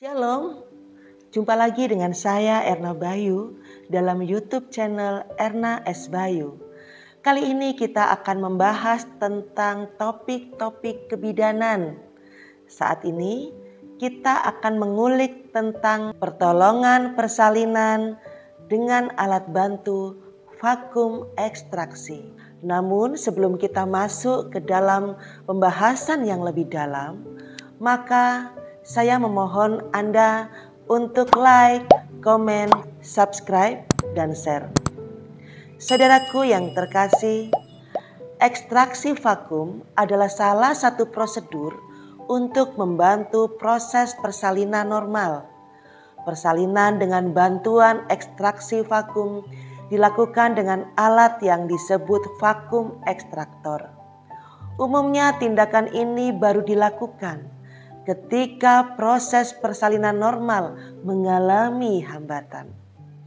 Shalom, jumpa lagi dengan saya Erna Bayu dalam YouTube channel Erna S. Bayu. Kali ini kita akan membahas tentang topik-topik kebidanan. Saat ini kita akan mengulik tentang pertolongan persalinan dengan alat bantu vakum ekstraksi. Namun sebelum kita masuk ke dalam pembahasan yang lebih dalam, maka saya memohon Anda untuk like, komen, subscribe, dan share. Saudaraku yang terkasih, ekstraksi vakum adalah salah satu prosedur untuk membantu proses persalinan normal. Persalinan dengan bantuan ekstraksi vakum dilakukan dengan alat yang disebut vakum ekstraktor. Umumnya tindakan ini baru dilakukan ketika proses persalinan normal mengalami hambatan.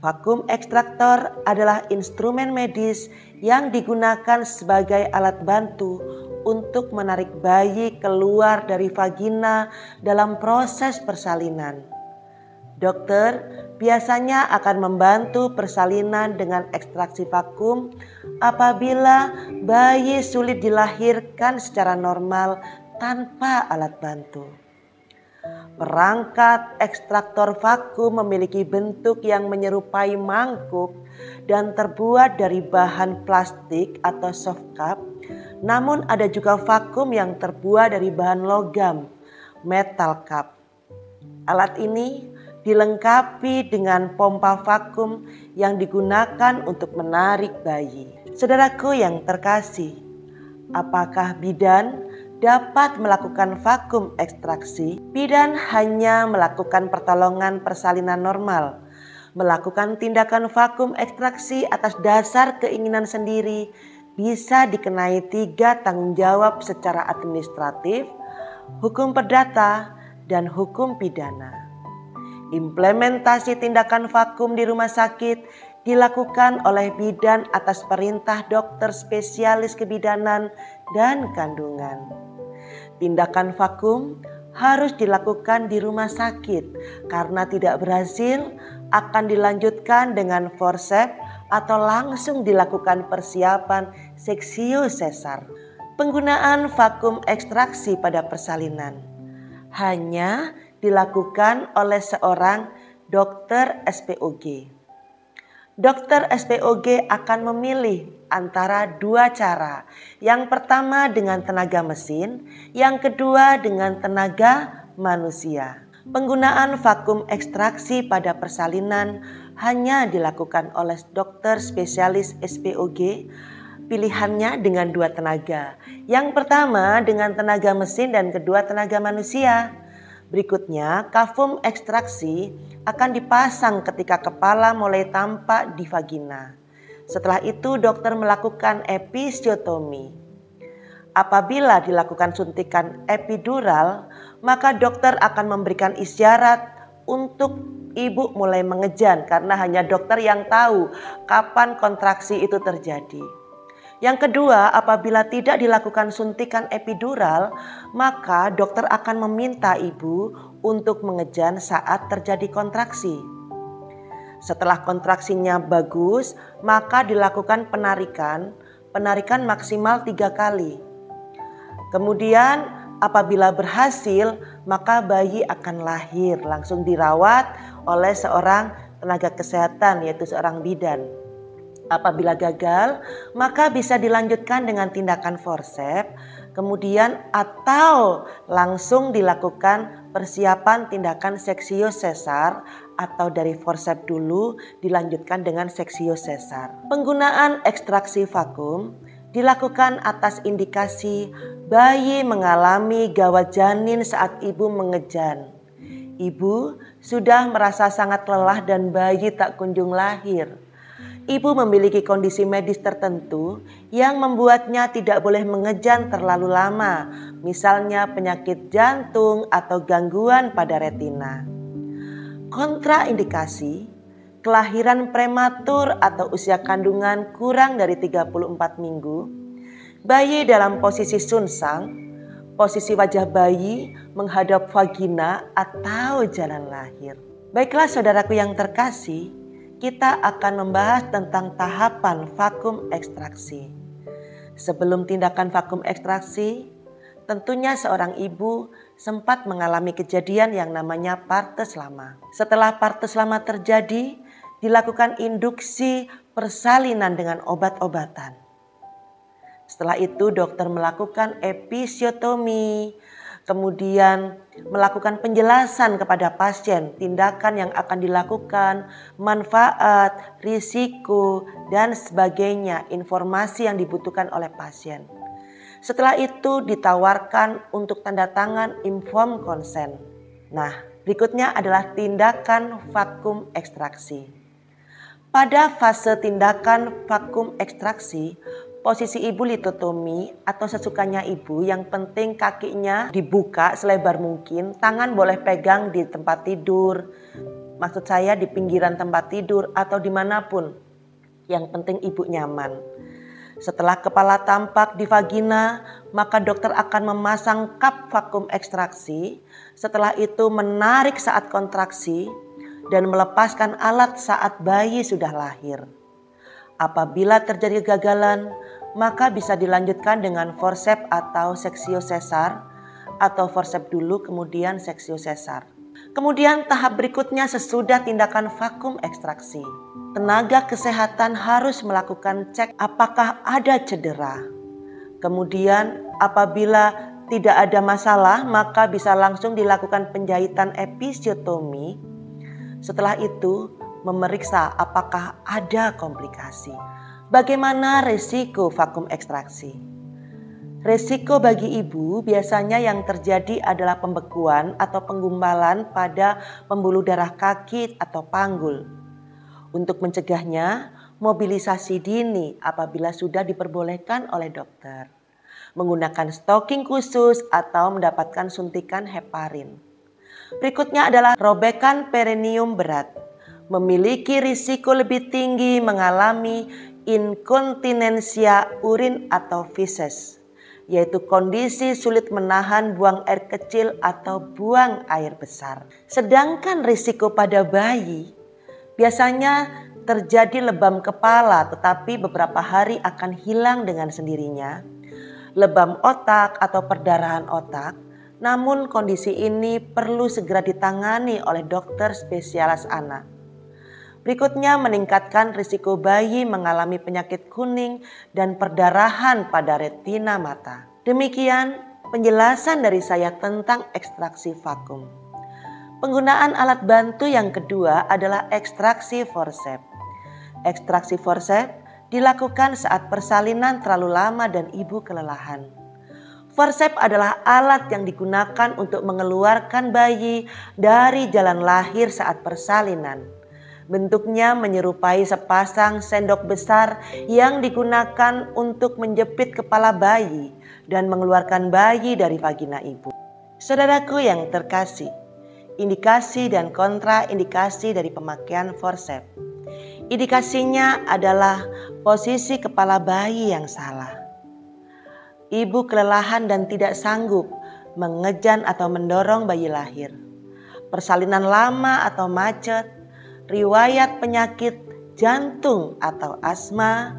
Vakum ekstraktor adalah instrumen medis yang digunakan sebagai alat bantu untuk menarik bayi keluar dari vagina dalam proses persalinan. Dokter biasanya akan membantu persalinan dengan ekstraksi vakum apabila bayi sulit dilahirkan secara normal tanpa alat bantu. Perangkat ekstraktor vakum memiliki bentuk yang menyerupai mangkuk dan terbuat dari bahan plastik atau soft cup. Namun ada juga vakum yang terbuat dari bahan logam, metal cup. Alat ini dilengkapi dengan pompa vakum yang digunakan untuk menarik bayi. Saudaraku yang terkasih, apakah bidan dapat melakukan vakum ekstraksi? Bidan hanya melakukan pertolongan persalinan normal. Melakukan tindakan vakum ekstraksi atas dasar keinginan sendiri bisa dikenai 3 tanggung jawab secara administratif, hukum perdata, dan hukum pidana. Implementasi tindakan vakum di rumah sakit dilakukan oleh bidan atas perintah dokter spesialis kebidanan dan kandungan. Tindakan vakum harus dilakukan di rumah sakit karena tidak berhasil akan dilanjutkan dengan forceps atau langsung dilakukan persiapan seksio sesar. Penggunaan vakum ekstraksi pada persalinan hanya dilakukan oleh seorang dokter SPOG. Dokter SPOG akan memilih antara 2 cara. Yang pertama dengan tenaga mesin, yang kedua dengan tenaga manusia. Penggunaan vakum ekstraksi pada persalinan hanya dilakukan oleh dokter spesialis SPOG. Pilihannya dengan 2 tenaga. Yang pertama dengan tenaga mesin dan kedua tenaga manusia. Berikutnya, kafum ekstraksi akan dipasang ketika kepala mulai tampak di vagina. Setelah itu dokter melakukan episiotomi. Apabila dilakukan suntikan epidural, maka dokter akan memberikan isyarat untuk ibu mulai mengejan karena hanya dokter yang tahu kapan kontraksi itu terjadi. Yang kedua, apabila tidak dilakukan suntikan epidural, maka dokter akan meminta ibu untuk mengejan saat terjadi kontraksi. Setelah kontraksinya bagus, maka dilakukan penarikan maksimal 3 kali. Kemudian apabila berhasil, maka bayi akan lahir langsung dirawat oleh seorang tenaga kesehatan yaitu seorang bidan. Apabila gagal, maka bisa dilanjutkan dengan tindakan forceps, kemudian atau langsung dilakukan persiapan tindakan seksio sesar atau dari forceps dulu dilanjutkan dengan seksio sesar. Penggunaan ekstraksi vakum dilakukan atas indikasi bayi mengalami gawat janin saat ibu mengejan. Ibu sudah merasa sangat lelah dan bayi tak kunjung lahir. Ibu memiliki kondisi medis tertentu yang membuatnya tidak boleh mengejan terlalu lama, misalnya penyakit jantung atau gangguan pada retina. Kontraindikasi, kelahiran prematur atau usia kandungan kurang dari 34 minggu, bayi dalam posisi sunsang, posisi wajah bayi menghadap vagina atau jalan lahir. Baiklah saudaraku yang terkasih, kita akan membahas tentang tahapan vakum ekstraksi. Sebelum tindakan vakum ekstraksi, tentunya seorang ibu sempat mengalami kejadian yang namanya partes lama. Setelah partes lama terjadi, dilakukan induksi persalinan dengan obat-obatan. Setelah itu dokter melakukan episiotomi, kemudian melakukan penjelasan kepada pasien tindakan yang akan dilakukan, manfaat, risiko, dan sebagainya, informasi yang dibutuhkan oleh pasien. Setelah itu ditawarkan untuk tanda tangan informed consent. Nah, berikutnya adalah tindakan vakum ekstraksi. Pada fase tindakan vakum ekstraksi, posisi ibu litotomi atau sesukanya ibu, yang penting kakinya dibuka selebar mungkin, tangan boleh pegang di tempat tidur, maksud saya di pinggiran tempat tidur atau dimanapun, yang penting ibu nyaman. Setelah kepala tampak di vagina, maka dokter akan memasang kap vakum ekstraksi, setelah itu menarik saat kontraksi dan melepaskan alat saat bayi sudah lahir. Apabila terjadi kegagalan, maka bisa dilanjutkan dengan forceps atau seksio sesar, atau forceps dulu kemudian seksio sesar. Kemudian tahap berikutnya sesudah tindakan vakum ekstraksi, tenaga kesehatan harus melakukan cek apakah ada cedera. Kemudian apabila tidak ada masalah, maka bisa langsung dilakukan penjahitan episiotomi. Setelah itu memeriksa apakah ada komplikasi. Bagaimana risiko vakum ekstraksi? Risiko bagi ibu biasanya yang terjadi adalah pembekuan atau penggumpalan pada pembuluh darah kaki atau panggul. Untuk mencegahnya, mobilisasi dini apabila sudah diperbolehkan oleh dokter. Menggunakan stocking khusus atau mendapatkan suntikan heparin. Berikutnya adalah robekan perineum berat. Memiliki risiko lebih tinggi mengalami inkontinensia urin atau feses, yaitu kondisi sulit menahan buang air kecil atau buang air besar. Sedangkan risiko pada bayi biasanya terjadi lebam kepala, tetapi beberapa hari akan hilang dengan sendirinya. Lebam otak atau perdarahan otak, namun kondisi ini perlu segera ditangani oleh dokter spesialis anak. Berikutnya meningkatkan risiko bayi mengalami penyakit kuning dan perdarahan pada retina mata. Demikian penjelasan dari saya tentang ekstraksi vakum. Penggunaan alat bantu yang kedua adalah ekstraksi forceps. Ekstraksi forceps dilakukan saat persalinan terlalu lama dan ibu kelelahan. Forceps adalah alat yang digunakan untuk mengeluarkan bayi dari jalan lahir saat persalinan. Bentuknya menyerupai sepasang sendok besar yang digunakan untuk menjepit kepala bayi dan mengeluarkan bayi dari vagina ibu. Saudaraku yang terkasih, indikasi dan kontraindikasi dari pemakaian forceps. Indikasinya adalah posisi kepala bayi yang salah. Ibu kelelahan dan tidak sanggup mengejan atau mendorong bayi lahir. Persalinan lama atau macet, riwayat penyakit jantung atau asma,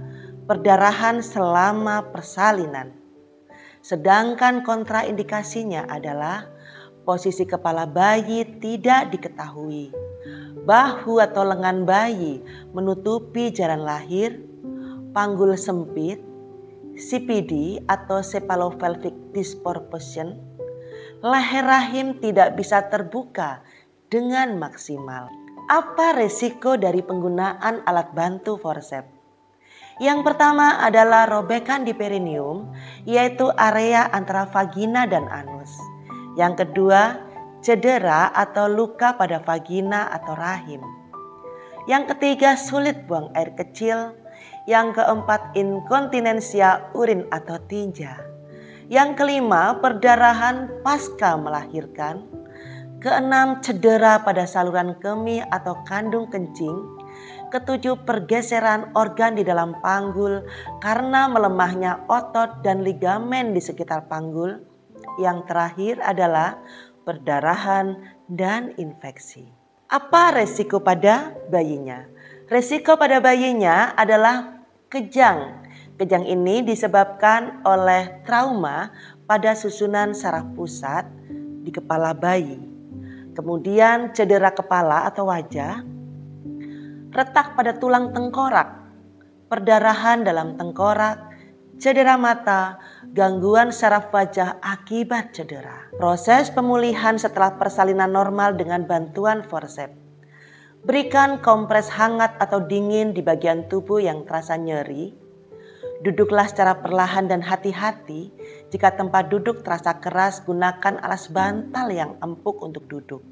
perdarahan selama persalinan. Sedangkan kontraindikasinya adalah posisi kepala bayi tidak diketahui, bahu atau lengan bayi menutupi jalan lahir, panggul sempit, CPD atau cephalopelvic disproportion, leher rahim tidak bisa terbuka dengan maksimal. Apa resiko dari penggunaan alat bantu forceps? Yang pertama adalah robekan di perineum, yaitu area antara vagina dan anus. Yang kedua, cedera atau luka pada vagina atau rahim. Yang ketiga, sulit buang air kecil. Yang keempat, inkontinensia urin atau tinja. Yang kelima, perdarahan pasca melahirkan. Keenam, cedera pada saluran kemih atau kandung kencing. Ketujuh, pergeseran organ di dalam panggul karena melemahnya otot dan ligamen di sekitar panggul. Yang terakhir adalah perdarahan dan infeksi. Apa resiko pada bayinya? Resiko pada bayinya adalah kejang. Kejang ini disebabkan oleh trauma pada susunan saraf pusat di kepala bayi. Kemudian cedera kepala atau wajah, retak pada tulang tengkorak, perdarahan dalam tengkorak, cedera mata, gangguan saraf wajah akibat cedera. Proses pemulihan setelah persalinan normal dengan bantuan forceps. Berikan kompres hangat atau dingin di bagian tubuh yang terasa nyeri. Duduklah secara perlahan dan hati-hati. Jika tempat duduk terasa keras, gunakan alas bantal yang empuk untuk duduk.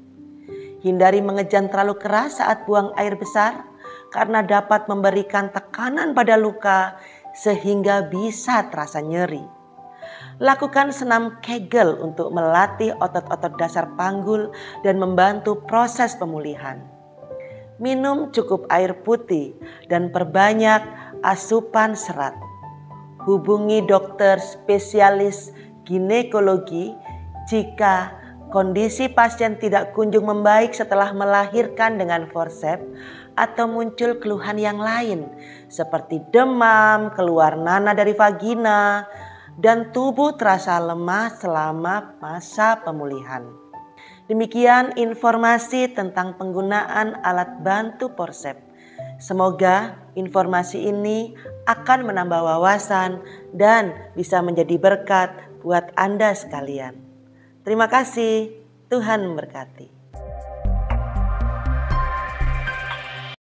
Hindari mengejan terlalu keras saat buang air besar karena dapat memberikan tekanan pada luka sehingga bisa terasa nyeri. Lakukan senam Kegel untuk melatih otot-otot dasar panggul dan membantu proses pemulihan. Minum cukup air putih dan perbanyak asupan serat. Hubungi dokter spesialis ginekologi jika kondisi pasien tidak kunjung membaik setelah melahirkan dengan forceps atau muncul keluhan yang lain seperti demam, keluar nanah dari vagina, dan tubuh terasa lemah selama masa pemulihan. Demikian informasi tentang penggunaan alat bantu forceps. Semoga informasi ini akan menambah wawasan dan bisa menjadi berkat buat Anda sekalian. Terima kasih, Tuhan memberkati.